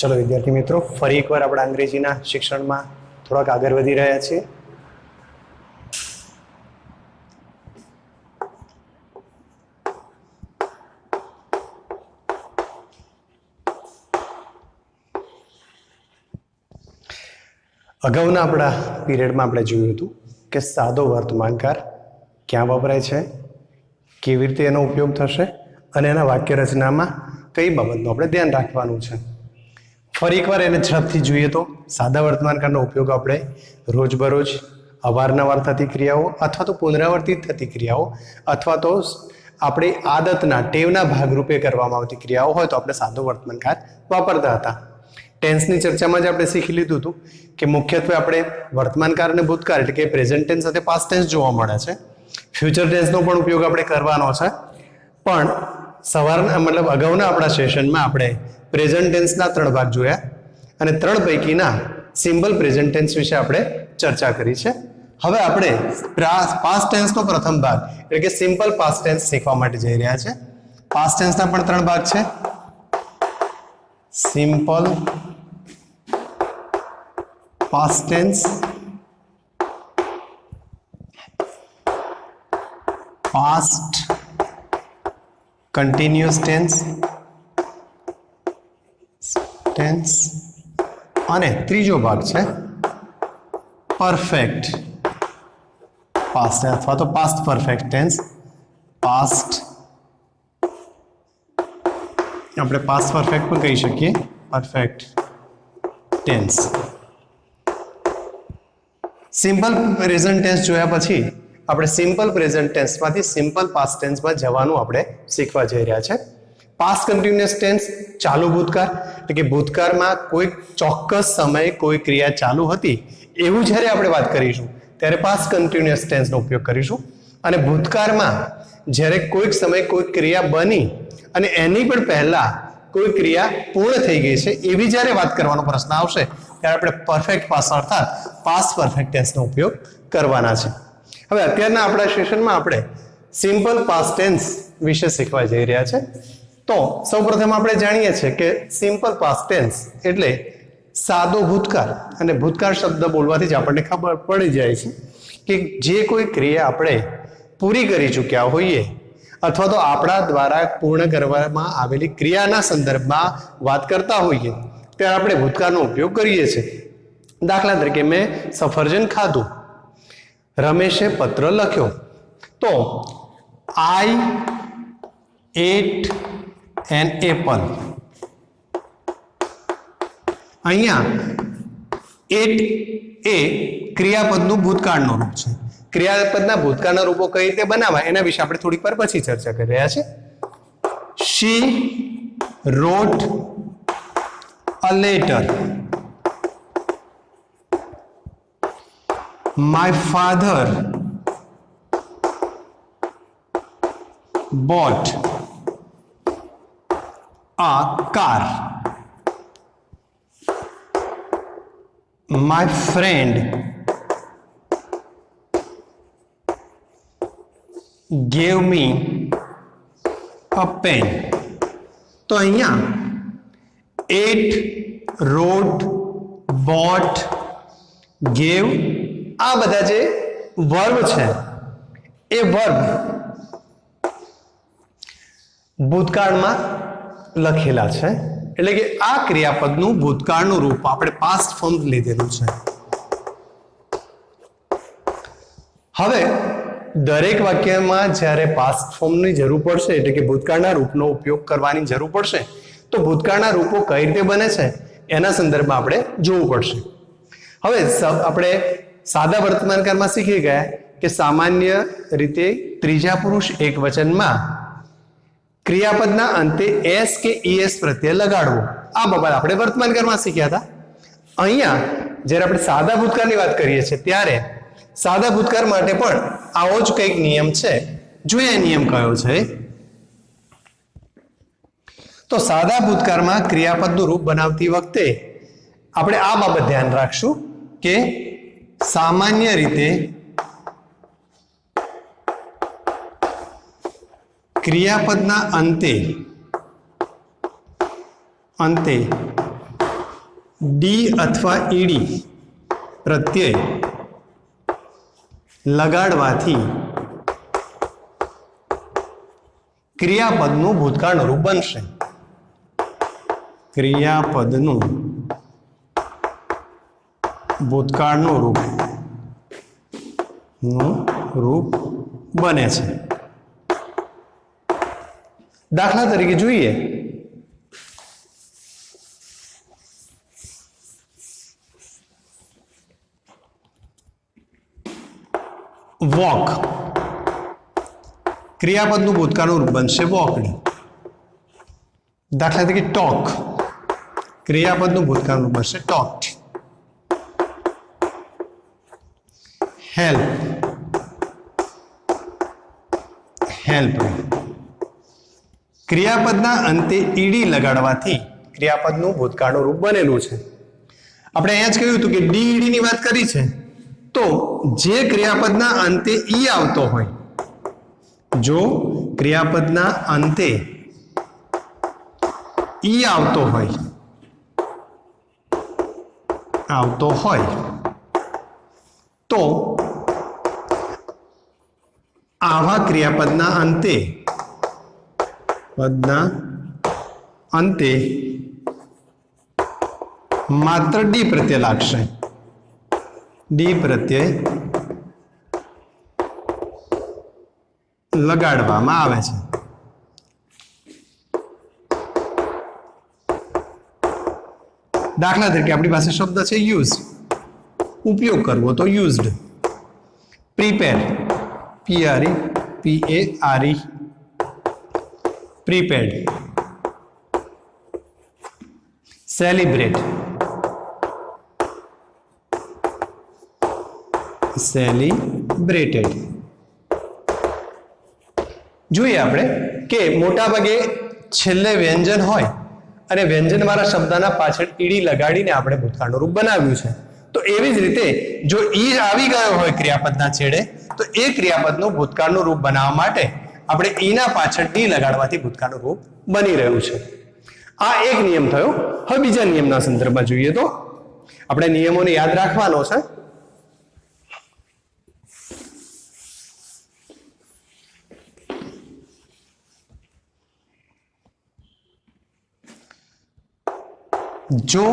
चलो विद्यार्थी मित्रों, फरी एक बार अपना अंग्रेजीना शिक्षणमां थोड़ाक आगळ वधी रह्या छीए। अगाउना अपना पीरियडमां आपणे जोयुं हतुं के सादो वर्तमानकाळ क्यां वपराय छे, केवी रीते एनो उपयोग थशे अने एना वाक्यरचनामां कई बाबतनुं आपणे ध्यान राखवानुं छे। फरी एक बार एने झड़पथी जोईए तो सादा वर्तमानकाळनो उपयोग आपणे रोजबरोज अवारनवार थती क्रियाओ अथवा तो पुनरावर्तित थती क्रियाओ अथवा तो आपणी आदतना टेवना भागरूपे करवामां आवती क्रियाओ होय तो आपणे सादो वर्तमानकाळ वापरता हता। टेन्सनी चर्चामां ज आपणे शीखी लीधुं हतुं के मुख्यत्वे आपणे वर्तमानकाळ अने भूतकाळ એટલે કે પ્રેઝન્ટ ટેન્સ સાથે પાસ્ટ ટેન્સ જોવા મળે છે। ફ્યુચર ટેન્સનો પણ ઉપયોગ આપણે કરવાનો છે, પણ સવારના મતલબ અગાઉના આપણા સેશનમાં આપણે પ્રેઝન્ટ ટેન્સના 3 ભાગ જોયા અને 3 પૈકીના સિમ્પલ પ્રેઝન્ટ ટેન્સ વિશે આપણે ચર્ચા કરી છે। હવે આપણે પાસ્ટ ટેન્સનો પ્રથમ ભાગ એટલે કે સિમ્પલ પાસ્ટ ટેન્સ શીખવા માટે જઈ રહ્યા છે। પાસ્ટ ટેન્સના પણ 3 ભાગ છે, simple past tense, past continuous tense tense અને ત્રીજો ભાગ છે परफेक्ट पास्ट अथवा तो पास्ट परफेक्ट टेंस, पास्ट આપણે પાસ્ટ પરફેક્ટ પણ કહી શકીએ, perfect tense. Simple present tense જોયા પછી આપણે સિમ્પલ પ્રેઝન્ટ ટેન્સમાંથી સિમ્પલ પાસ્ટ ટેન્સમાં જવાનું આપણે શીખવા જઈ રહ્યા છે। પાસ્ટ કન્ટિન્યુઅસ ટેન્સ ચાલુ ભૂતકાળ એટલે કે ભૂતકાળમાં કોઈ ચોક્કસ સમયે કોઈ ક્રિયા ચાલુ હતી એવું જ્યારે આપણે વાત કરીશું ત્યારે પાસ્ટ કન્ટિન્યુઅસ ટેન્સનો ઉપયોગ કરીશું, અને ભૂતકાળમાં જ્યારે કોઈક સમયે કોઈ ક્રિયા બની અને એની પણ પહેલા કોઈ ક્રિયા પૂર્ણ થઈ ગઈ છે એવી જ્યારે વાત કરવાનો પ્રશ્ન આવશે ત્યારે આપણે પરફેક્ટ પાસ્ટ અર્થાત પાસ્ટ પરફેક્ટ ટેન્સનો ઉપયોગ કરવાના છે। હવે અત્યારના આપણા સેશનમાં આપણે સિમ્પલ પાસ્ટ ટેન્સ વિશે શીખવા જઈ રહ્યા છે। તો સૌપ્રથમ આપણે જાણીએ છીએ કે સિમ્પલ પાસ્ટ ટેન્સ એટલે સાદો ભૂતકાળ, અને ભૂતકાળ શબ્દ બોલવાથી જ આપણને ખબર પડી જાય છે કે જે કોઈ ક્રિયા આપણે પૂરી કરી ચૂક્યા હોઈએ अथवा तो आपणा द्वारा पूर्ण करवामां आवेली क्रियाना संदर्भमां वात करता होईए त्यारे आपणे भूतकाळनो उपयोग करीए छीए। दाखला तरीके मैं सफरजन खाधुं, रमेशे पत्र लख्यो, तो आई एट एन एपल। अहींया एट ए क्रियापदनुं भूतकाळनुं रूप छे। क्रियापदना भूतकाळना रूपो कई रीते बनावाय एना विશે આપણે થોડીક વાર પછી ચર્ચા કરી રહ્યા છે। She wrote a letter. My father bought a car. My friend gave me a pen. तो अहिया एट, wrote, bought, gave आ बधा जे वर्ब छे ए वर्ब भूतकाळमां लखेला छे એટલે કે આ ક્રિયાપદનું ભૂતકાળનું રૂપ આપણે પાસ્ટ ફોર્મ લીધેલું છે। હવે દરેક વાક્યમાં જ્યારે પાસ્ટ ફોર્મની જરૂર પડશે એટલે કે ભૂતકાળના રૂપનો ઉપયોગ કરવાની જરૂર પડશે તો ભૂતકાળના રૂપો કઈ રીતે બને છે એના સંદર્ભમાં આપણે જોવું પડશે। હવે આપણે સાદા વર્તમાનકાળમાં શીખી ગયા કે સામાન્ય રીતે ત્રીજા પુરુષ એકવચનમાં ક્રિયાપદના અંતે એસ કે ઈએસ પ્રત્યય લગાડવો, આ બાબત આપણે વર્તમાનકાળમાં શીખ્યા હતા। અહીંયા જ્યારે આપણે સાદા ભૂતકાળની વાત કરીએ છીએ ત્યારે सादा भूतकाळ माटे पण आवो ज कंईक नियम छे। જોઈએ નિયમ કયો છે? તો સાદા ભૂતકાળમાં ક્રિયાપદનું રૂપ બનાવતી વખતે આપણે આ બાબત ધ્યાન રાખશું કે સામાન્ય રીતે ક્રિયાપદના અંતે ડી અથવા ઈડી પ્રત્યય લગાડવાથી ક્રિયાપદનું ભૂતકાળનું રૂપ બનશે. ક્રિયાપદનું ભૂતકાળનું રૂપ બને છે. દાખલા તરીકે જોઈએ વોક, ક્રિયાપદનું ભૂતકાળનું રૂપ બનશે વોકડ. દાખલા તરીકે ટોક, ક્રિયાપદનું ભૂતકાળનું રૂપ બનશે ટોક્ડ. Help, help. ક્રિયાપદના અંતે ઈડી લગાડવાથી ક્રિયાપદનું ભૂતકાળનું રૂપ બનેલું છે. આપણે અહીંયા જ કહ્યું હતું કે ડી ઈડી ની વાત કરી છે, તો જે ક્રિયાપદના અંતે ઈ આવતો હોય, જો ક્રિયાપદના અંતે ઈ આવતો હોય તો આવા ક્રિયાપદના અંતે માત્ર ડી પ્રત્યય લાગશે. ડી પ્રત્યય લગાડવામાં આવે છે. દાખલા તરીકે આપણી પાસે શબ્દ છે યુઝ, ઉપયોગ કરવો તો used. Prepare, P R E P A R E, prepared. Celebrate, celebrated. જોઈએ આપણે કે મોટા ભાગે છેલ્લે વ્યંજન હોય અને વ્યંજન વાળા શબ્દના પાછળ ઈડી લગાડીને આપણે ભૂતકાળનું રૂપ બનાવ્યું છે. તો એવી જ રીતે જો ઈ આવી ગયો હોય ક્રિયાપદના છેડે, તો એ ક્રિયાપદનું ભૂતકાળનું રૂપ બનાવવા માટે આપણે ઈના પાછળ ડી લગાડવાથી ભૂતકાળનું રૂપ બની રહ્યું છે. આ એક નિયમ થયો. હવે બીજા નિયમના સંદર્ભમાં જોઈએ તો આપણે નિયમોને યાદ રાખવાનો છે. જો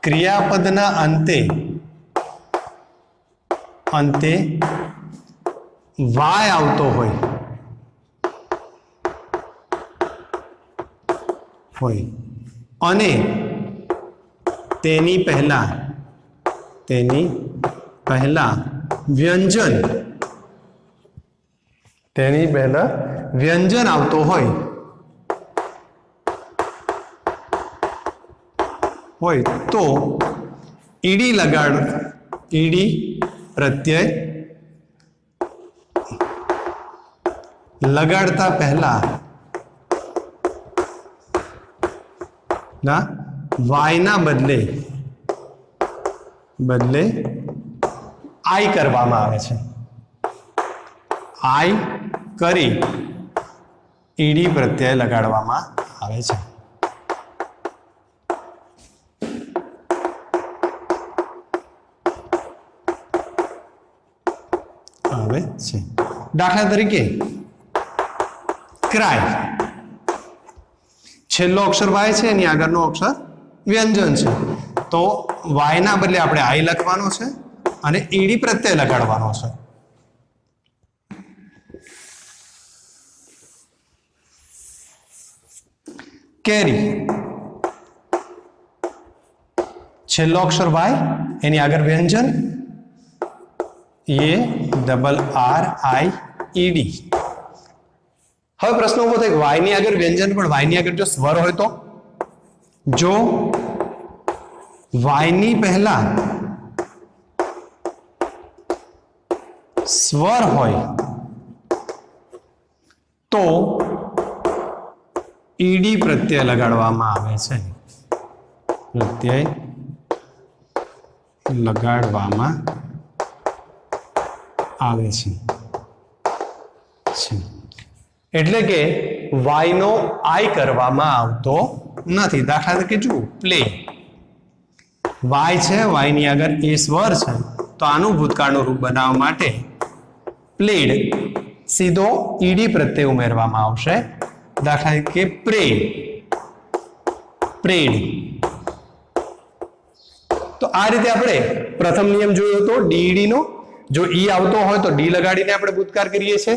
ક્રિયાપદના અંતે વાય આવતો હોય અને તેની પહેલા વ્યંજન આવતો હોય તો ઈડી પ્રત્યય લગાડતા પહેલા વાયના બદલે આઈ કરવામાં આવે છે. આઈ કરી ઈડી પ્રત્યય લગાડવામાં આવે છે. દાખલા તરીકે ક્રાય, છેલ્લો અક્ષર વાય છે, એની આગળનો અક્ષર વ્યંજન છે, તો વાયના બદલે આપણે આઈ લખવાનો છે અને ઈડી પ્રત્યય લગાડવાનો છે. કેરી, છેલ્લો અક્ષર વાય, એની આગળ વ્યંજન ARRIED. હવે પ્રશ્ન ઉભો થાય વાય ની આગળ વ્યંજન પણ વાય ની આગળ જો સ્વર હોય તો, જો વાય ની પહેલા સ્વર હોય તો ઈડી પ્રત્યય લગાડવામાં આવે છે. પ્રત્યય લગાડવામાં આવે છે. એટલે કે વાય નો આઈ કરવામાં આવતો નથી. દાખલા તરીકે જુઓ પ્લે, વાય છે, વાય ની આગળ એ સ્વર છે, તો આનું ભૂતકાળનું રૂપ બનાવવા માટે પ્લેડ સીધો ઈડી પ્રત્યય ઉમેરવામાં આવશે. દાખલા તરીકે પ્રે, પ્રેડ. તો આ રીતે આપણે પ્રથમ નિયમ જોયો હતો ડીઈડી નો. જો ઈ આવતો હોય તો ડી લગાડીને આપણે ભૂતકાળ કરીએ છીએ.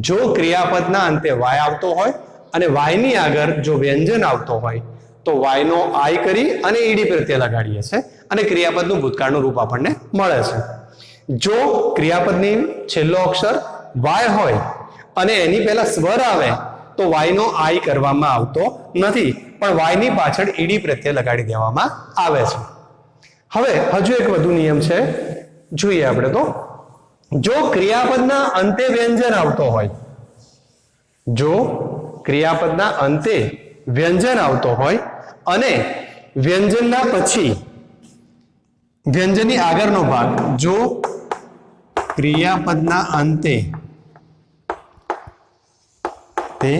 જો ક્રિયાપદના અંતે વાય આવતો હોય અને વાય ની આગળ જો વ્યંજન આવતો હોય તો વાય નો આઈ કરી અને ઈડી પ્રત્યય લગાડીએ છીએ અને ક્રિયાપદનું ભૂતકાળનું રૂપ આપણને મળે છે. જો ક્રિયાપદની છેલ્લો અક્ષર વાય હોય અને એની પહેલા સ્વર આવે તો વાય નો આઈ કરવામાં આવતો નથી, પણ વાય ની પાછળ ઈડી પ્રત્યય લગાડી દેવામાં આવે છે. હવે હજુ એક વધુ નિયમ છે, જોઈએ આપણે. તો જો ક્રિયાપદના અંતે વ્યંજન આવતો હોય, જો ક્રિયાપદના અંતે વ્યંજન આવતો હોય અને વ્યંજનના પછી વ્યંજનની આગળનો ભાગ, જો ક્રિયાપદના અંતે તે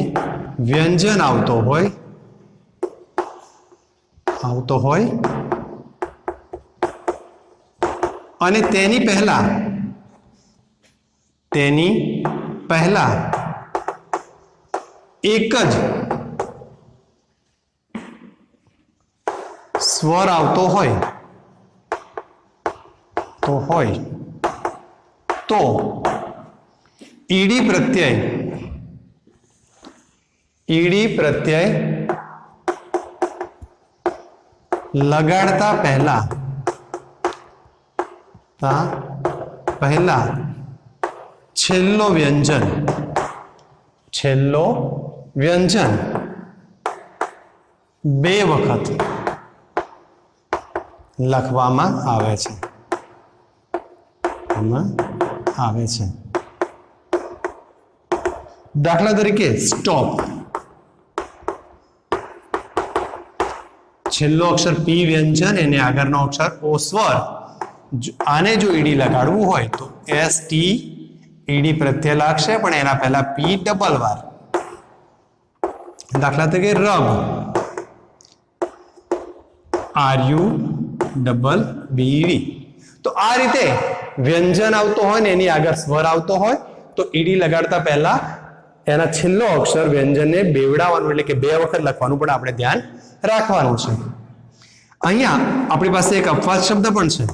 વ્યંજન આવતો હોય અને તેની પહેલા એક જ સ્વર આવતો હોય તો ઈડી પ્રત્યય લગાડતા પહેલા છેલ્લો વ્યંજન બે વખત લખવામાં આવે છે. દાખલા તરીકે સ્ટોપ, છેલ્લો અક્ષર પી વ્યંજન, એને આગળનો અક્ષર ઓ સ્વર, આને જો ઈડી લગાડવું હોય તો એસ ટી ઈડી પ્રત્યય લાગશે, પણ એના પહેલા પી ડબલ વાર. દાખલા તરીકે રબ, આર યુ ડબલ બીડી. તો આ રીતે વ્યંજન આવતો હોય ને એની આગળ સ્વર આવતો હોય તો ઈડી લગાડતા પહેલા એના છેલ્લો અક્ષર વ્યંજનને બેવડાવવાનું, એટલે કે બે વખત લખવાનું પણ આપણે ધ્યાન રાખવાનું છે. અહીંયા આપણી પાસે એક અપવાદ શબ્દ પણ છે.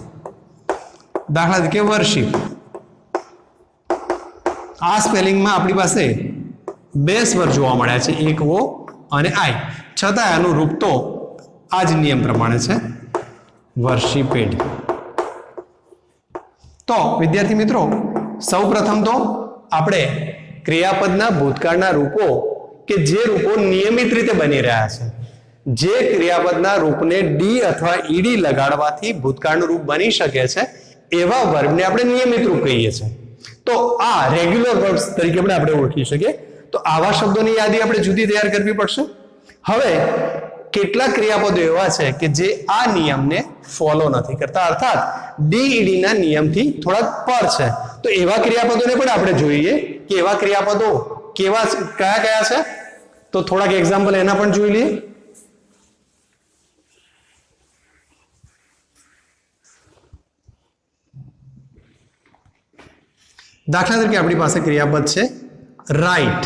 દાખલા તરીકે વર્શિપ. આ સ્પેલિંગમાં આપણી પાસે બે સ્વર જોવા મળ્યા છે, એક ઓ અને આઈ, છતાં આનું રૂપ તો આ જ નિયમ પ્રમાણે છે, વર્શિપેડ. તો વિદ્યાર્થી મિત્રો, સૌ પ્રથમ તો આપણે ક્રિયાપદના ભૂતકાળના રૂપો કે જે રૂપો નિયમિત રીતે બની રહ્યા છે, જે ક્રિયાપદના રૂપને ડી અથવા ઈડી લગાડવાથી ભૂતકાળનું રૂપ બની શકે છે, એવા વર્બને આપણે નિયમિત રૂપ કહીએ છીએ. તો આ રેગ્યુલર વર્બ્સ તરીકે આપણે ઓળખી શકીએ. તો આવા શબ્દોની યાદી આપણે જુદી તૈયાર કરવી પડશે. હવે કેટલાક ક્રિયાપદો એવા છે કે જે આ નિયમને ફોલો નથી કરતા, અર્થાત ડીઈડી ના નિયમથી થોડાક પર છે. તો એવા ક્રિયાપદોને પણ આપણે જોઈએ કે એવા ક્રિયાપદો કયા છે. તો થોડાક એક્ઝામ્પલ એના પણ જોઈ લઈએ. દાખલા તરીકે આપણી પાસે ક્રિયાપદ છે રાઇટ.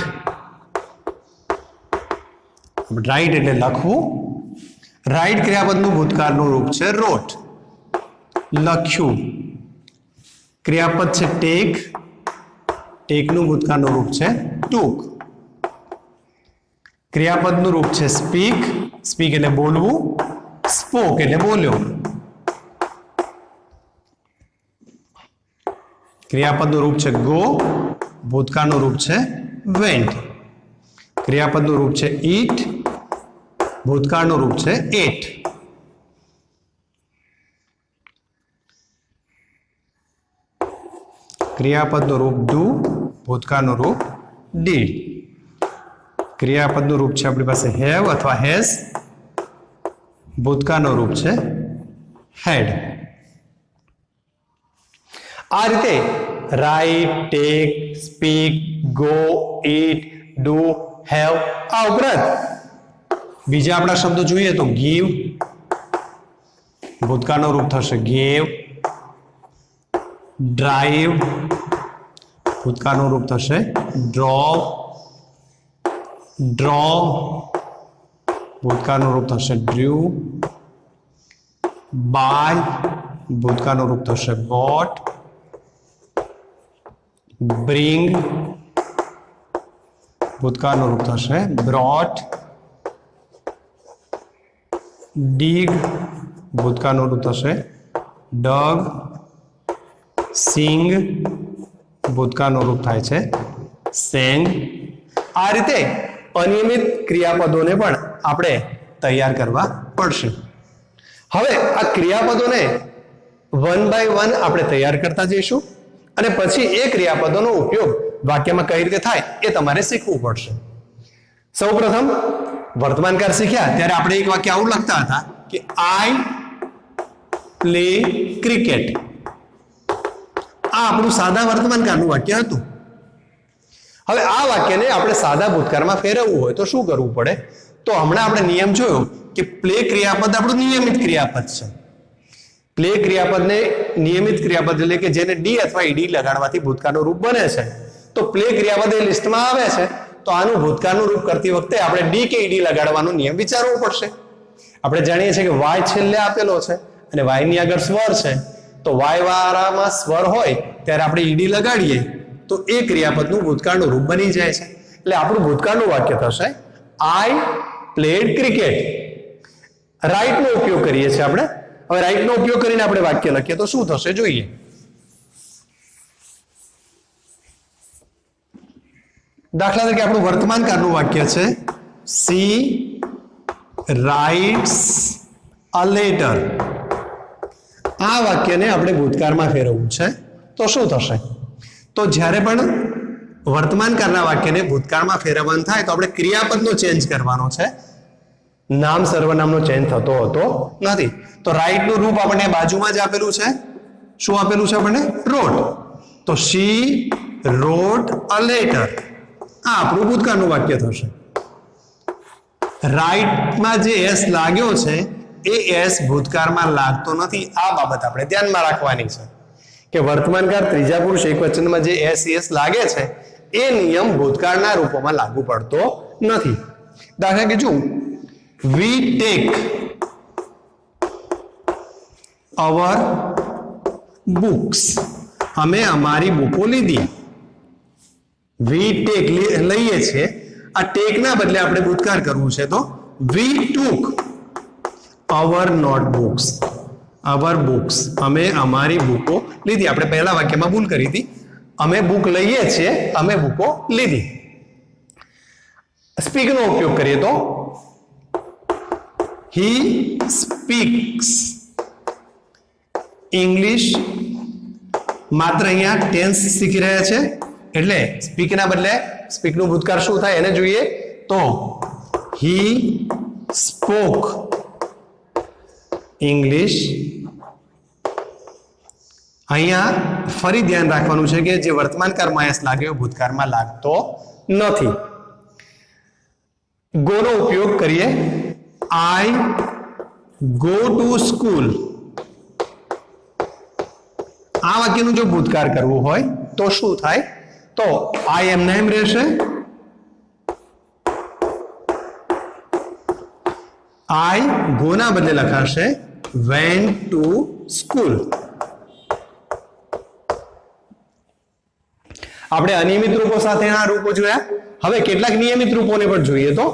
રાઇટ એટલે લખવું. રાઇટ ક્રિયાપદનું ભૂતકાળનું રૂપ છે રોટ, લખ્યું. ક્રિયાપદ છે ટેક, ટેકનું ભૂતકાળનું રૂપ છે ટૂક. ક્રિયાપદનું રૂપ છે સ્પીક, સ્પીક એટલે બોલવું, સ્પોક એટલે બોલ્યો. ક્રિયાપદનું રૂપ છે ગો, ભૂતકાળનું રૂપ છે વેન્ટ. ક્રિયાપદનું રૂપ છે ઈટ, ભૂતકાળનું રૂપ છે એટ. ક્રિયાપદનું રૂપ ડુ, ભૂતકાળનું રૂપ ડીડ. ક્રિયાપદનું રૂપ છે આપણી પાસે હેવ અથવા હેઝ, ભૂતકાળનું રૂપ છે હેડ. આ રીતે write, take, speak, go, eat, do, have, આ ઉપરાંત બીજા આપણા શબ્દો જોઈએ તો ગીવ, ભૂતકાળનું રૂપ થશે ગેવ. ડ્રાઈવ, ભૂતકાળનું રૂપ થશે ડ્રોવ. ડ્રો, ભૂતકાળનું રૂપ થશે ડ્ર્યુ. બાય, ભૂતકાળનું રૂપ થશે બોટ. બ્રિંગ, ભૂતકાળનું રૂપ થશે બ્રોટ. ડીગ, ભૂતકાળનું રૂપ થશે ડગ. સિંગ, ભૂતકાળનું રૂપ થાય છે સેંગ. આ રીતે અનિયમિત ક્રિયાપદોને પણ આપણે તૈયાર કરવા પડશે. હવે આ ક્રિયાપદોને વન બાય વન આપણે તૈયાર કરતા જઈશું અને પછી એ ક્રિયાપદોનો ઉપયોગ વાક્યમાં કઈ રીતે થાય એ તમારે શીખવું પડશે. સૌપ્રથમ વર્તમાનકાળ શીખ્યા ત્યારે આપણે એક વાક્ય આવું લખતા હતા કે આઈ પ્લે ક્રિકેટ. આ આપણું સાદા વર્તમાનકાળનું વાક્ય હતું. હવે આ વાક્યને આપણે સાદા ભૂતકાળમાં ફેરવવું હોય તો શું કરવું પડે? તો હમણાં આપણે નિયમ જોયો કે પ્લે ક્રિયાપદ આપણું નિયમિત ક્રિયાપદ છે. પ્લે ક્રિયાપદને નિયમિત ક્રિયાપદ એટલે કે જેને ડી અથવા ઈડી લગાડવાથી ભૂતકાળનું રૂપ બને છે. તો પ્લે ક્રિયાપદ એ લિસ્ટમાં આવે છે તો આનું ભૂતકાળનું રૂપ કરતી વખતે આપણે ડી કે ઈડી લગાડવાનો નિયમ વિચારવો પડશે. આપણે જાણીએ છીએ કે વાય છેલ્લે આપેલો છે અને વાય ની આગળ સ્વર છે. તો વાય વાળામાં સ્વર હોય ત્યારે આપણે ઈડી લગાડીએ તો એ ક્રિયાપદનું ભૂતકાળનું રૂપ બની જાય છે. એટલે આપણું ભૂતકાળનું વાક્ય થશે આઈ પ્લેડ ક્રિકેટ. રાઈટ નો ઉપયોગ કરીએ છીએ આપણે. હવે રાઈટ નો ઉપયોગ કરીને આપણે વાક્ય લખીએ તો શું થશે જોઈએ. દાખલા તરીકે આપણું વર્તમાન કાળનું વાક્ય છે સી રાઇટ્સ અ લેટર. આ વાક્યને આપણે ભૂતકાળમાં ફેરવવું છે તો શું થશે? તો જ્યારે પણ વર્તમાન કાળના વાક્યને ભૂતકાળમાં ફેરવવાનું થાય તો આપણે ક્રિયાપદનો ચેન્જ કરવાનો છે. નામ સર્વનામનો ચેન્જ થતો હતો નથી. તો રાઈટ નું રૂપ આપણને બાજુમાં જ આપેલું છે. શું આપેલું છે આપણને? રોટ. તો શી રોટ અ લેટર. આ આપણું ભૂતકાળનું વાક્ય થશે. રાઈટમાં જે એસ લાગ્યો છે એ એસ ભૂતકાળમાં લાગતો નથી. આ બાબત આપણે ધ્યાનમાં રાખવાની છે કે વર્તમાનકાળ ત્રીજા પુરુષ એકવચનમાં જે એસ લાગે છે એ નિયમ ભૂતકાળના રૂપોમાં લાગુ પડતો નથી. દાખલા કે જો વી ટેક અવર બુક્સ. અમે અમારી બુકો લીધી. વી ટેક લઈએ છીએ. આ ટેક ના બદલે આપણે ભૂતકાળ કરવું છે તો વી ટુક અવર નોટબુક્સ. અવર બુક્સ. અમે અમારી બુકો લીધી. આપણે પહેલા વાક્યમાં ભૂલ કરી હતી. અમે બુક લઈએ છીએ, અમે બુકો લીધી. સ્પીક નો ઉપયોગ કરીએ તો હી સ્પીક્સ ઇંગ્લિશ. માત્ર અહીંયા ટેન્સ શીખી રહ્યા છે એટલે સ્પીક ના બદલે સ્પીક નું ભૂતકાળ શું થાય એને જોઈએ તો હી સ્પોક ઇંગ્લિશ. અહીંયા ફરી ધ્યાન રાખવાનું છે કે જે વર્તમાન કાળમાં એસ લાગ્યો ભૂતકાળમાં લાગતો નથી. ગો નો ઉપયોગ કરીએ. I go to school. આ વાક્યનું જો ભૂતકાળ કરવું હોય તો શું થાય? તો આઈ એમના એમ રહેશે. આઈ ગો ના બદલે લખાશે વેન્ટ ટુ સ્કૂલ. આપણે અનિયમિત રૂપો સાથેના રૂપો જોયા. હવે કેટલાક નિયમિત રૂપોને પણ જોઈએ તો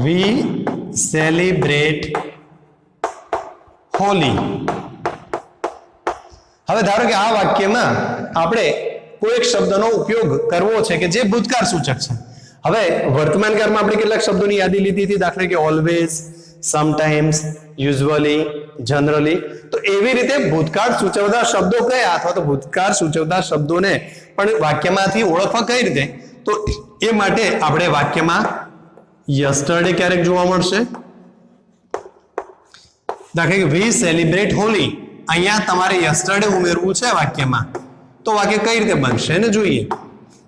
we celebrate હોલી. હવે ધારો કે આ વાક્યમાં આપણે કોઈ એક શબ્દનો ઉપયોગ કરવો છે કે જે ભૂતકાળ સૂચક છે. હવે વર્તમાન કાળમાં આપણે કેટલાક શબ્દોની યાદી લીધી હતી. દાખલા કે ઓલવેઝ, સમટાઈમ્સ, યુઝ્યુઅલી, જનરલી. તો એવી રીતે ભૂતકાળ સૂચવતા શબ્દો કયા અથવા તો ભૂતકાળ સૂચવતા શબ્દોને પણ વાક્યમાંથી ઓળખવા કઈ રીતે? તો એ માટે આપણે વાક્યમાં યસ્ટરડે ક્યારેક જોવા મળશે. દાખલા કે વી સેલિબ્રેટ હોલી. અહીંયા તમારે યસ્ટરડે ઉમેરવું છે વાક્યમાં. તો વાક્ય કઈ રીતે બનશે એને જોઈએ.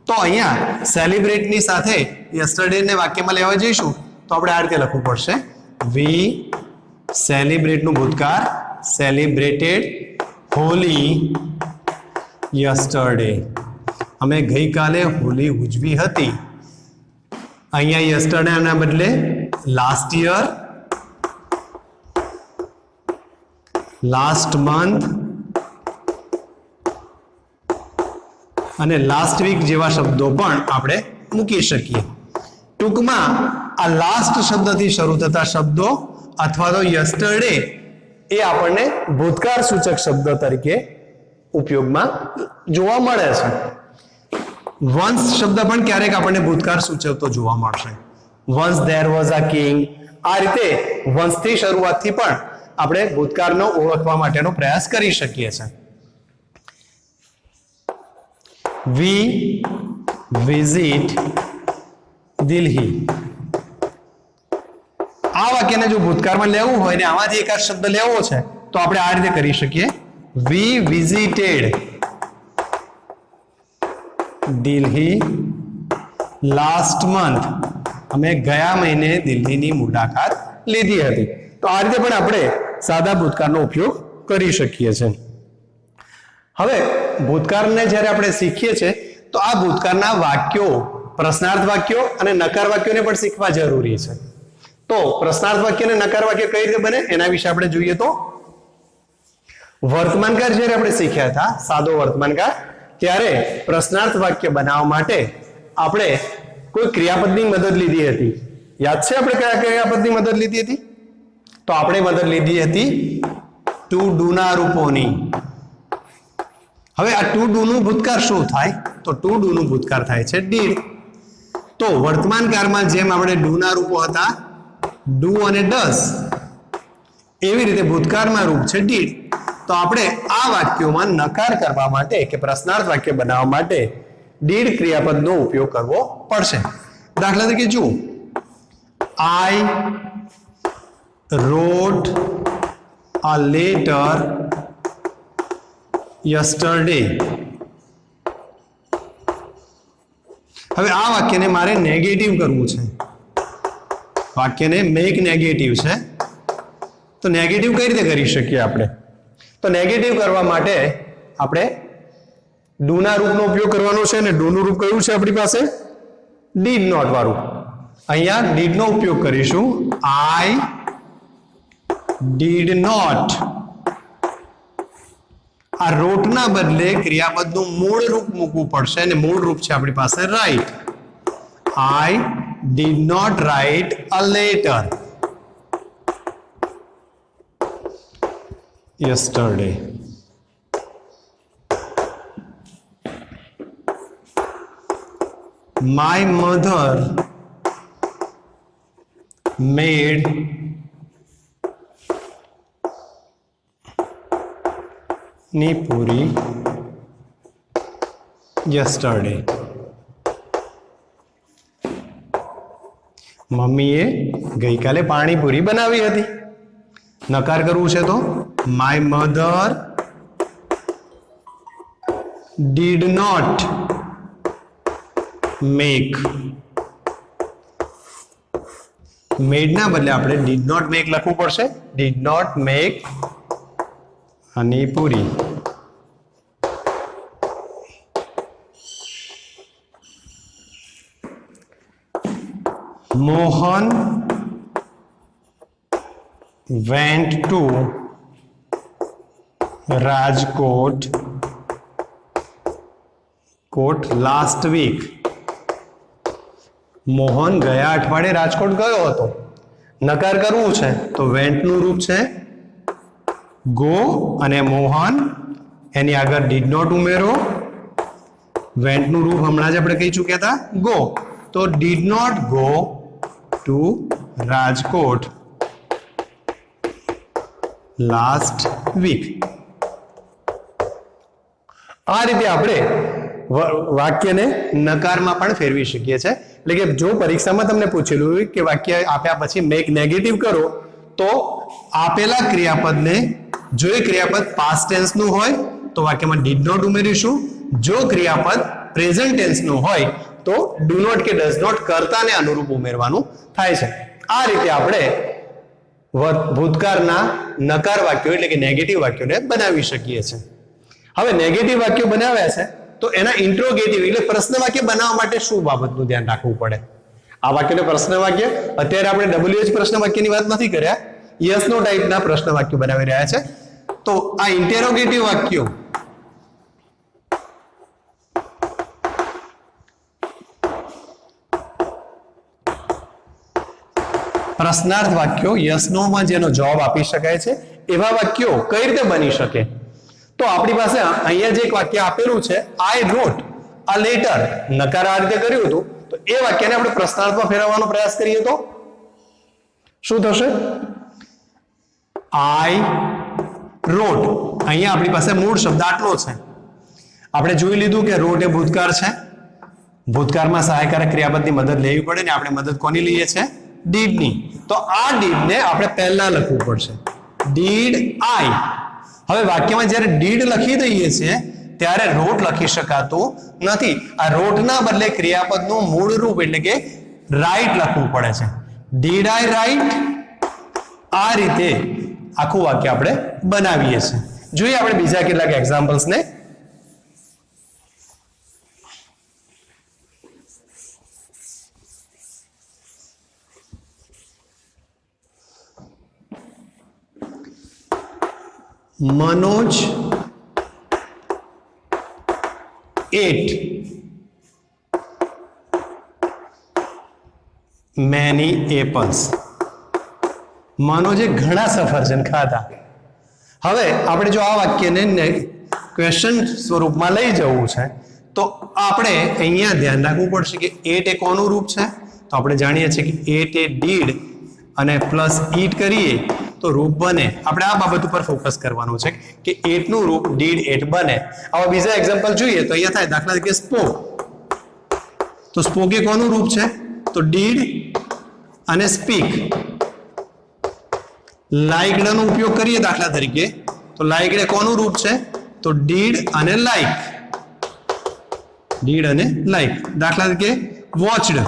તો અહીંયા સેલિબ્રેટ ની સાથે યસ્ટરડે ને વાક્યમાં લેવા જઈશું તો આપણે આ રીતે લખવું પડશે. વી સેલિબ્રેટ નું ભૂતકાળ સેલિબ્રેટેડ હોલી યસ્ટરડે. અમે ગઈકાલે હોલી ઉજવી હતી. અહીંયા યસ્ટરડે ના બદલે લાસ્ટ યર, લાસ્ટ મંથ અને લાસ્ટ વીક જેવા શબ્દો પણ આપણે મૂકી શકીએ. ટૂંકમાં આ લાસ્ટ શબ્દથી શરૂ થતા શબ્દો અથવા તો યસ્ટરડે એ આપણને ભૂતકાળ સૂચક શબ્દ તરીકે ઉપયોગમાં જોવા મળે છે. વન્સ શબ્દ પણ ક્યારેક આપણને ભૂતકાળ સૂચવતો જોવા મળશે. Once there was a king. આ રીતે વન્સથી શરૂઆતથી પણ આપણે ભૂતકાળનો ઓળખવા માટેનો પ્રયાસ કરી શકીએ છીએ. વી વિઝિટ દિલ્હી. આ વાક્યને જો ભૂતકાળમાં લેવું હોય ને આમાંથી એકાદ શબ્દ લેવો છે તો આપણે આ રીતે કરી શકીએ. વી વિઝિટેડ દિલ્હી લાસ્ટ મંથ. અમે ગયા મહિને દિલ્હીની મુલાકાત લીધી હતી. તો આ રીતે પણ આપણે સાદા ભૂતકાળનો ઉપયોગ કરી શકીએ છીએ. હવે ભૂતકાળને જ્યારે આપણે શીખીએ છીએ તો આ ભૂતકાળના વાક્યો, પ્રશ્નાર્થ વાક્યો અને નકાર વાક્યોને પણ શીખવા જરૂરી છે. તો પ્રશ્નાર્થ વાક્ય અને નકાર વાક્ય કઈ રીતે બને એના વિશે આપણે જોઈએ તો વર્તમાનકાળ જ્યારે આપણે શીખ્યા હતા, સાદો વર્તમાનકાળ, ત્યારે પ્રશ્નાર્થ વાક્ય બનાવવા માટે આપણે કોઈ ક્રિયાપદની મદદ લીધી હતી. યાદ છે આપણે કયા ક્રિયાપદની મદદ લીધી હતી? તો આપણે મદદ લીધી હતી ટુ ડુ ના રૂપોની. હવે આ ટુ ડુ નું ભૂતકાળ શું થાય? તો ટુ ડુ નું ભૂતકાળ થાય છે ડીડ. તો વર્તમાન કાળમાં જેમ આપણે ડુ ના રૂપો હતા ડુ અને ડઝ, એવી રીતે ભૂતકાળમાં રૂપ છે ડીડ. તો આપણે આ વાક્યોમાં નકાર કરવા માટે કે પ્રશ્નાર્થ વાક્ય બનાવવા માટે ડીડ ક્રિયાપદનો ઉપયોગ કરવો પડશે. દાખલા તરીકે જુઓ, આઈ wrote a letter yesterday. હવે આ વાક્યને મારે નેગેટિવ કરવું છે. વાક્યને મેક નેગેટિવ છે. તો નેગેટિવ કઈ રીતે કરી શકીએ આપણે? તો નેગેટિવ કરવા માટે આપણે ડુ ના રૂપનો ઉપયોગ કરવાનો છે અને ડુ નું રૂપ કયું છે આપણી પાસે? ડીડ નોટ વાળું. અહીંયા ડીડ નો ઉપયોગ કરીશું. આઈ did not. આ રોટ ના બદલે ક્રિયાપદનું મૂળ રૂપ મૂકવું પડશે અને મૂળ રૂપ છે આપણી પાસે right. I did not write a letter yesterday. My mother made ની પૂરી yesterday. મમ્મીએ ગઈકાલે પાણીપુરી બનાવી હતી. નકાર કરવું છે તો my mother did not make. Made ના બદલે આપણે ડીડ નોટ મેક લખવું પડશે. Did not make panipuri. Mohan went to Rajkot last week. Mohan ગયા અઠવાડિયે રાજકોટ ગયો હતો. નકાર કરવું છે તો went નું રૂપ છે ગો અને મોહન એની આગળ did not ઉમેરો. went નું રૂપ હમણાં જ આપણે કહી ચૂક્યા હતા ગો. તો did not go to Rajkot last week. આ રીતે આપણે વાક્યને નકારમાં પણ ફેરવી શકીએ છીએ. એટલે કે જો પરીક્ષામાં તમને પૂછેલું હોય કે વાક્ય આપ્યા પછી મેક નેગેટિવ કરો તો આપેલા ક્રિયાપદને જો એ ક્રિયાપદ પાસ્ટ ટેન્સ નું હોય તો વાક્યમાં ડીડ નોટ ઉમેરીશું જો ક્રિયાપદ પ્રેઝન્ટ ટેન્સ નું હોય તો ડુ નોટ કે ડઝ નોટ કર્તાને અનુરૂપ ઉમેરવાનું થાય છે. આ રીતે આપણે ભૂતકાળના નકાર વાક્યો એટલે કે નેગેટિવ વાક્યોને બનાવી શકીએ છીએ. હવે નેગેટિવ વાક્યો બનાવ્યા છે તો એના ઇન્ટ્રોગેટિવ એટલે પ્રશ્ન વાક્ય બનાવવા માટે શું બાબતનું ધ્યાન રાખવું પડે? આ વાક્યને પ્રશ્ન વાક્ય, અત્યારે આપણે WH પ્રશ્ન વાક્યની વાત નથી કર્યા, યસ નો ટાઈપના પ્રશ્ન વાક્યો બનાવી રહ્યા છે. તો આ ઇન્ટેરોગેટિવ વાક્યો પ્રશ્નાર્થ વાક્યો યસ નો માં જેનો જવાબ આપી શકાય છે એવા વાક્યો કઈ રીતે બની શકે? તો આપણી પાસે અહીંયા જે એક વાક્ય આપેલું છે, આઈ રોટ અ લેટર, નકાર આ રીતે કર્યું હતું, તો એ વાક્યને આપણે પ્રશ્નાર્થમાં ફેરવવાનો પ્રયાસ કરીએ તો શું થશે? આઈ રોટ, અહીંયા આપણી પાસે મૂળ શબ્દ આટલો છે. આપણે જોઈ લીધું કે રોટ એ ભૂતકાળ છે, ભૂતકાળમાં સહાયકારક ક્રિયાપદની મદદ લેવી પડે ને આપણે મદદ કોની લઈએ છે? ડીડ ની. તો આ ડીડ ને આપણે પહેલા લખવું પડશે, ડીડ આઈ. હવે વાક્યમાં જ્યારે ડીડ લખી દઈએ છીએ ત્યારે રોટ લખી શકાતું નથી. આ રોટના બદલે ક્રિયાપદનું મૂળ રૂપ એટલે કે રાઈટ લખવું પડે છે. Did I right. આ રીતે આખું વાક્ય આપણે બનાવીએ છીએ. જોઈએ આપણે બીજા કેટલાક એક્ઝામ્પલ્સ ને. Manoj ate many apples. મનોજે ઘણા સફરજન ખાધા. હવે આપણે જો આ વાક્યને ક્વેશ્ચન સ્વરૂપમાં લઈ જવું છે તો આપણે અહીંયા ધ્યાન રાખવું પડશે કે એટ એ કોનું રૂપ છે? તો આપણે જાણીએ છીએ કે એટ એ ડીડ અને પ્લસ ઈટ કરીએ તો રૂપ બને. આપણે આ બાબત ઉપર ફોકસ કરવાનું છે કે એટ નું રૂપ ડીડ એટ બને. આવા બીજા એક્ઝામ્પલ જોઈએ તો અહીંયા થાય, દાખલા તરીકે સ્પોક. તો સ્પોક એ કોનું રૂપ છે? તો ડીડ અને સ્પીક. લાઇકડ નો ઉપયોગ કરીએ દાખલા તરીકે તો લાઇકડ કોનું રૂપ છે? તો ડીડ અને લાઇક. ડીડ અને લાઇક. દાખલા તરીકે વોચડ.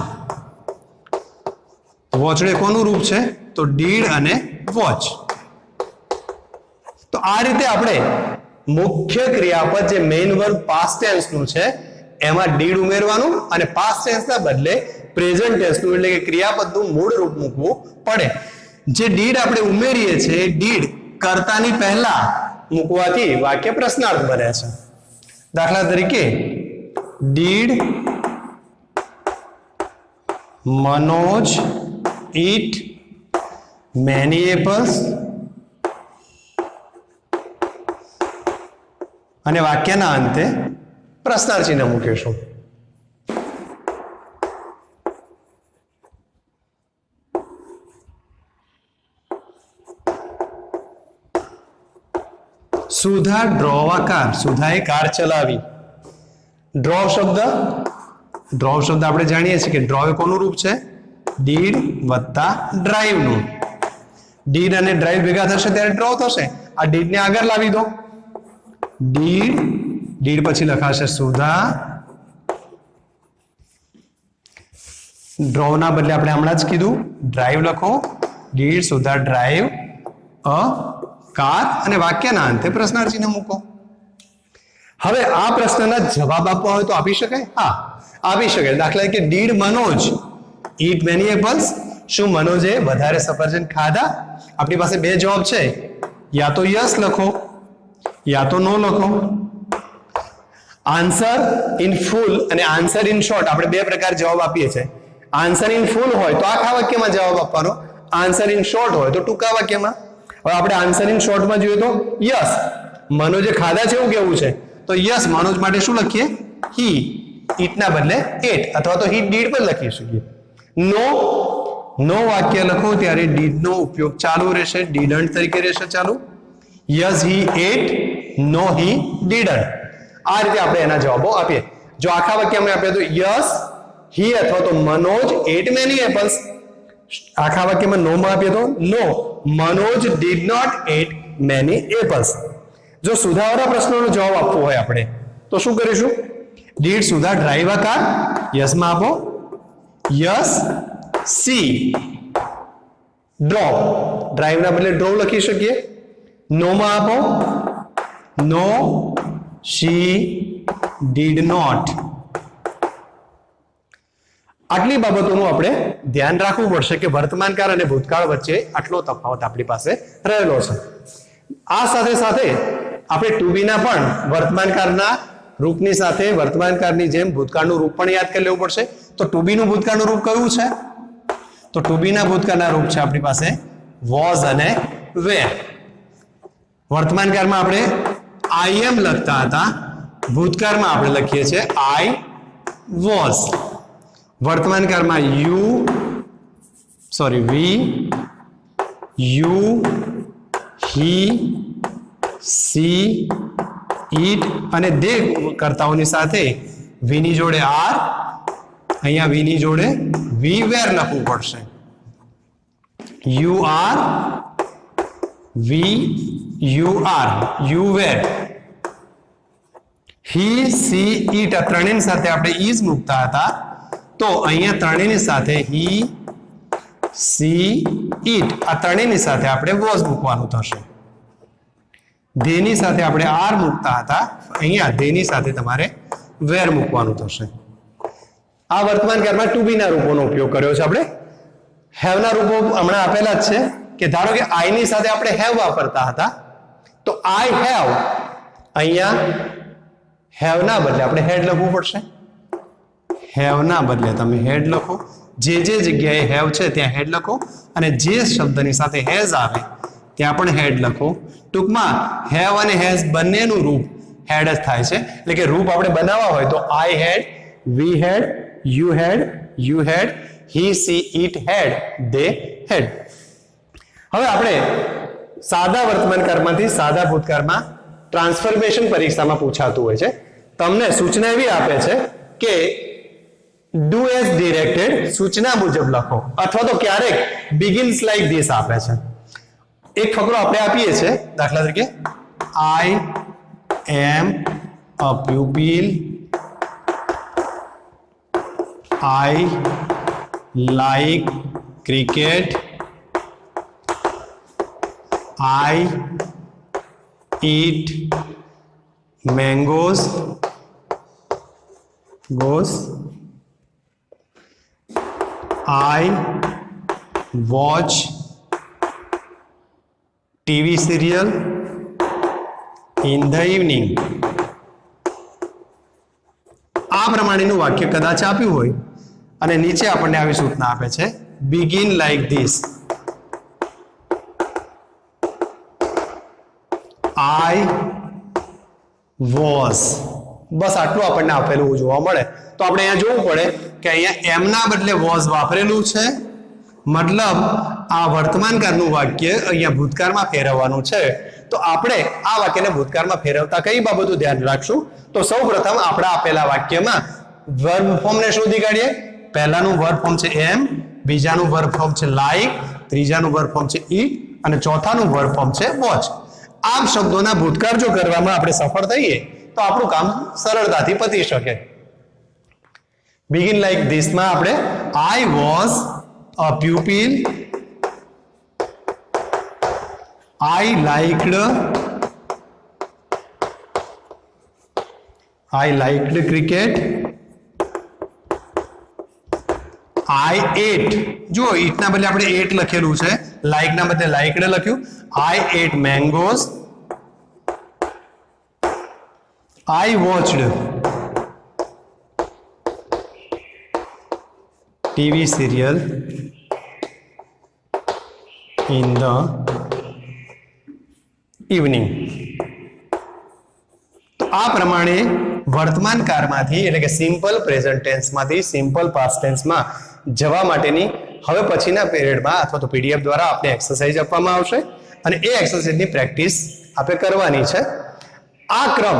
વોચડ એ કોનું રૂપ છે? તો ડીડ અને વોચ. તો આ રીતે આપણે મુખ્ય ક્રિયાપદ જે મેઇન વર્બ પાસ્ટ ટેન્સ નું છે એમાં ડીડ ઉમેરવાનું અને પાસ્ટ ટેન્સ ના બદલે પ્રેઝન્ટ ટેન્સ નું એટલે કે ક્રિયાપદનું મૂળ રૂપ મૂકવું પડે. જે ડીડ આપણે ઉમેરીએ છીએ ડીડ કર્તાની પહેલા મૂકવાથી વાક્ય પ્રશ્નાર્થ બને છે. દાખલા તરીકે did Manoj eat many apples અને વાક્યના અંતે પ્રશ્નાર્થ ચિહ્ન મૂકીશું. સુધા ડ્રોવા કાર. સુધાએ કાર ચલાવી. ડ્રોવ શબ્દ આપણે જાણીએ છીએ કે ડ્રોવ એ કોનું રૂપ છે? ડીડ વત્તા ડ્રાઈવ નું. ડીડ અને ડ્રાઈવ ભેગા થશે ત્યારે ડ્રોવ થશે. આ ડીડ ને આગળ લાવી દો. ડીડ પછી લખાશે સુધા. ડ્રોવ ના બદલે આપણે હમણાં જ કીધું ડ્રાઈવ લખો. Did Sudha drive a car અને વાક્યના અંતે પ્રશ્નાર્થ ચિહ્ન મૂકો. હવે આ પ્રશ્નના જવાબ આપવા હોય તો આપી શકાય? હા, આપી શકાય. દાખલા તરીકે did Manoj eat many apples. શું મનોજે વધારે સફરજન ખાધા? આપણી પાસે બે જવાબ છે, યા તો યસ લખો યા તો નો લખો. આન્સર ઇન ફૂલ અને આન્સર ઇન શોર્ટ આપણે બે પ્રકાર જવાબ આપીએ છીએ. આન્સર ઇન ફૂલ હોય તો આખા વાક્યમાં જવાબ આપવાનો, આન્સર ઇન શોર્ટ હોય તો ટૂંકા વાક્યમાં. હવે આપણે આન્સર ઇન શોર્ટમાં જોઈએ તો યસ મનોજે ખાધા છે એવું કેવું છે તો યસ મનોજ માટે શું લખીએ? હી. ઈટ ના બદલે એટ અથવા તો હી ડીડ પર લખી શકીએ. નો વાક્ય લખો ત્યારે ડીડ નો ઉપયોગ ચાલુ રહેશે, ડીડન્ટ તરીકે રહેશે ચાલુ. Yes he ate, no he didn't. આ રીતે આપણે એના જવાબો આપીએ. જો આખા વાક્યમાં આપીએ તો યસ હી અથવા તો મનોજ એટ મેની એપલ્સ. આખા વાક્યમાં નો માં આપીએ તો no Manoj did not eat many apples. જો સુધારા પ્રશ્નોનો જવાબ આપવો હોય આપણે તો શું કરીશું? Did Sudha drive a car, yes માં આપો, યસ સી ડ્રોપ, ડ્રાઈવ ના બદલે ડ્રોવ લખી શકીએ. નો માં આપો, નો શી ડીડ નોટ. આટલી બાબતોનું આપણે ધ્યાન રાખવું પડશે કે વર્તમાનકાળ અને ભૂતકાળ વચ્ચે આટલો તફાવત આપણી પાસે રહેલો છે. આ સાથે સાથે આપણે ટુ બી ના પણ વર્તમાનકાળના રૂપની સાથે વર્તમાનકાળની જેમ ભૂતકાળનું રૂપ પણ યાદ કરી લેવું પડશે. તો ટુ બી નું ભૂતકાળનું રૂપ કયું છે? તો ટુ બી ના ભૂતકાળના રૂપ છે આપણી પાસે વોઝ અને વેર. વર્તમાનકાળમાં આપણે આઈ એમ લખતા હતા, ભૂતકાળમાં આપણે લખીએ છીએ આઈ વોઝ. વર્તમાનકાળમાં we, you, he, she, it અને દે કર્તાઓની સાથે વી ની જોડે આર, અહીંયા વી ની જોડે વી વેર લખવું પડશે. You are, we you are, you were. He, she, it આ ત્રણેયની સાથે આપણે ઈઝ મૂકતા હતા, તો અહીંયા ત્રણેયની સાથે હી, સી, ઈટ આ ત્રણેયની સાથે આપણે વોઝ મૂકવાનું થશે. ધેની સાથે આપણે આર મૂકતા હતા, અહીંયા ધેની સાથે તમારે વેર મૂકવાનું થશે. આ વર્તમાનકાળમાં ટુ બી ના રૂપોનો ઉપયોગ કર્યો છે આપણે. હેવ ના રૂપો હમણાં આપેલા જ છે કે ધારો કે આઈ ની સાથે આપણે હેવ વાપરતા હતા, તો આઈ હેવ, અહીંયા હેવ ના બદલે આપણે હેડ લખવું પડશે. હેવ ના બદલે તમે હેડ લખો. જે જગ્યાએ હેવ છે ત્યાં હેડ લખો, અને જે શબ્દની સાથે હેઝ આવે ત્યાં પણ હેડ લખો. ટૂંકમાં હેવ અને હેઝ બંનેનું રૂપ હેડ જ થાય છે. એટલે કે રૂપ આપણે બનાવવા હોય તો આઈ હેડ, વી હેડ, યુ હેડ, હી, સી, ઈટ હેડ, દે હેડ. હવે આપણે સાદા વર્તમાનકાળમાંથી સાદા ભૂતકાળમાં ટ્રાન્સફોર્મેશન પરીક્ષામાં પૂછાતું હોય છે. તમને સૂચના એવી આપે છે કે ડુ એઝ ડિરેક્ટેડ, સૂચના મુજબ લખો, અથવા તો ક્યારેક બિગિન્સ લાઈક ધીસ આપે છે. એક ફકરો આપણે આપીએ છીએ, દાખલા તરીકે I am a pupil, I like cricket, I eat mangoes, I watch TV serial in the evening. આ પ્રમાણેનું વાક્ય કદાચ આપ્યું હોય અને નીચે આપણને આવી સૂચના આપે છે, begin like this. I was. બસ આટલું આપણને આપેલું જોવા મળે. તો આપણે અહીંયા જોવું પડે કે અહીંયા એમ ના બદલે was વાપરેલું છે, મતલબ આ વર્તમાનકાળનું વાક્ય અહીંયા ભૂતકાળમાં ફેરવવાનું છે. તો આપણે આ વાક્યને ભૂતકાળમાં ફેરવતા કઈ બાબતો ધ્યાન રાખશું? તો સૌપ્રથમ આપણા આપેલા વાક્યમાં વર્બ ફોર્મને શોધી કાઢીએ. પહેલાનું વર્બ ફોર્મ છે એમ, બીજાનું વર્બ ફોર્મ છે લાઈક, ત્રીજાનું વર્બ ફોર્મ છે ઈટ અને ચોથાનું વર્બ ફોર્મ છે વોચ. આ શબ્દોના ભૂતકાળ જો કરવામાં આપણે સફળ થઈએ તો આપણું કામ સરળતાથી પતી શકે. બિગિન લાઈક ધીસ માં આપણે I was a pupil, I liked cricket, I ate, જો ઈટ ના બદલે આપણે એટ લખેલું છે, લાઈક ના બદલે લાઇક્ડ લખ્યું. I ate mangoes. I watched TV serial in the evening. તો આ પ્રમાણે વર્તમાન કાળમાંથી એટલે કે સિમ્પલ પ્રેઝન્ટ ટેન્સમાંથી સિમ્પલ પાસ્ટ ટેન્સમાં જવા માટેની હવે પછીના પીરિયડમાં અથવા તો પીડીએફ દ્વારા આપણે એક્સરસાઇઝ આપવામાં આવશે અને એ એક્સરસાઇઝની પ્રેક્ટિસ આપણે કરવાની છે. આ ક્રમ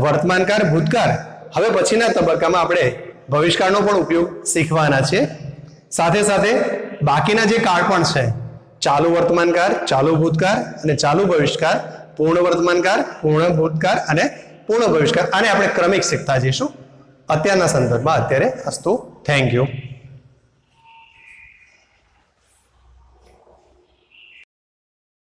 વર્તમાનકાળ, ભૂતકાળ, હવે પછીના તબક્કામાં આપણે ભવિષ્યકાળનો પણ ઉપયોગ શીખવાના છે. સાથે સાથે બાકીના જે કાળ પણ છે, ચાલુ વર્તમાનકાળ, ચાલુ ભૂતકાળ અને ચાલુ ભવિષ્યકાળ, પૂર્ણ વર્તમાનકાળ, પૂર્ણ ભૂતકાળ અને પૂર્ણ ભવિષ્યકાળ. આને આપણે ક્રમિક શીખતા જઈશું અત્યારના સંદર્ભમાં. અત્યારે અસ્તુ, થેન્ક યુ.